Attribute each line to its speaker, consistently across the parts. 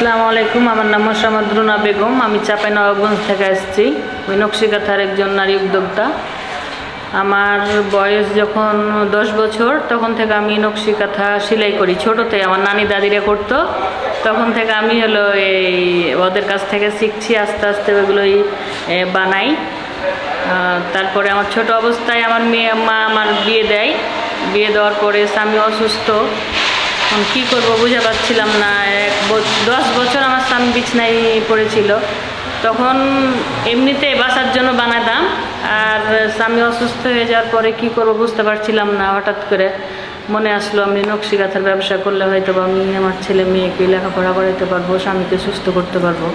Speaker 1: আসসালামু আলাইকুম। আমার নাম মোসাম্মদরুনা বেগম। আমি চাঁপাইনবাবগঞ্জ থেকে আসছি। ওই নকশি কাঁথার একজন নারী উদ্যোক্তা। আমার বয়স যখন 10 বছর তখন থেকে আমি নকশি কাঁথা সেলাই করি। ছোটোতে আমার নানি দাদিরা করতো, তখন থেকে আমি এই ওদের কাছ থেকে শিখছি। আস্তে আস্তে ওইগুলোই বানাই। তারপরে আমার ছোট অবস্থায় আমার মা আমার বিয়ে দেয়। বিয়ে দেওয়ার পরে স্বামী অসুস্থ। এখন কী করবো বুঝে পাচ্ছিলাম না। 10 বছর আমার স্বামী বিছনায় পড়েছিল। তখন এমনিতে বাসার জন্য বানাতাম, আর স্বামী অসুস্থ হয়ে যাওয়ার পরে কী করবো বুঝতে পারছিলাম না। হঠাৎ করে মনে আসলো আমি নকশি কাঁথার ব্যবসা করলে হয়তো আমি আমার ছেলে মেয়েকে লেখাপড়া করাতে পারবো, স্বামীকে সুস্থ করতে পারবো।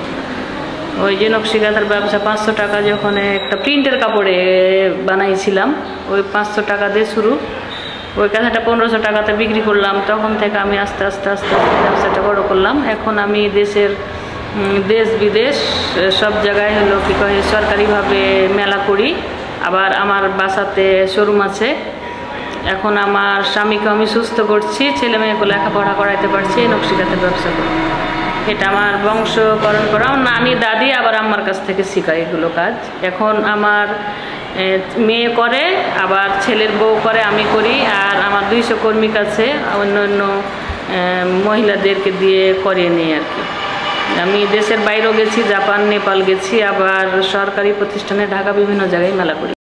Speaker 1: ওই যে নকশি কাঁথার ব্যবসা 500 টাকা যখন একটা প্রিন্টের কাপড়ে বানাইছিলাম, ওই 500 টাকা দিয়ে শুরু। ওই কাঁথাটা 1500 টাকাতে বিক্রি করলাম। তখন থেকে আমি আস্তে আস্তে ব্যবসাটা বড় করলাম। এখন আমি দেশ বিদেশ সব জায়গায় কী কয় সরকারিভাবে মেলা করি। আবার আমার বাসাতে শোরুম আছে। এখন আমার স্বামীকে আমি সুস্থ করছি, ছেলে মেয়েকে লেখাপড়া করাইতে পারছি এই নকশি কাঁথার ব্যবসা করে। এটা আমার বংশকরণ করা, আমার নানি দাদি আবার আমার কাছ থেকে শেখায় এগুলো কাজ। এখন আমার মেয়ে করে, আবার ছেলের বউ করে, আমি করি। আর আমার 200 কর্মী আছে, অন্য অন্য মহিলাদেরকে দিয়ে করিয়ে নিই আর কি। আমি দেশের বাইরেও গেছি, জাপান নেপাল গেছি, আবার সরকারি প্রতিষ্ঠানে ঢাকা বিভিন্ন জায়গায় মেলা করি।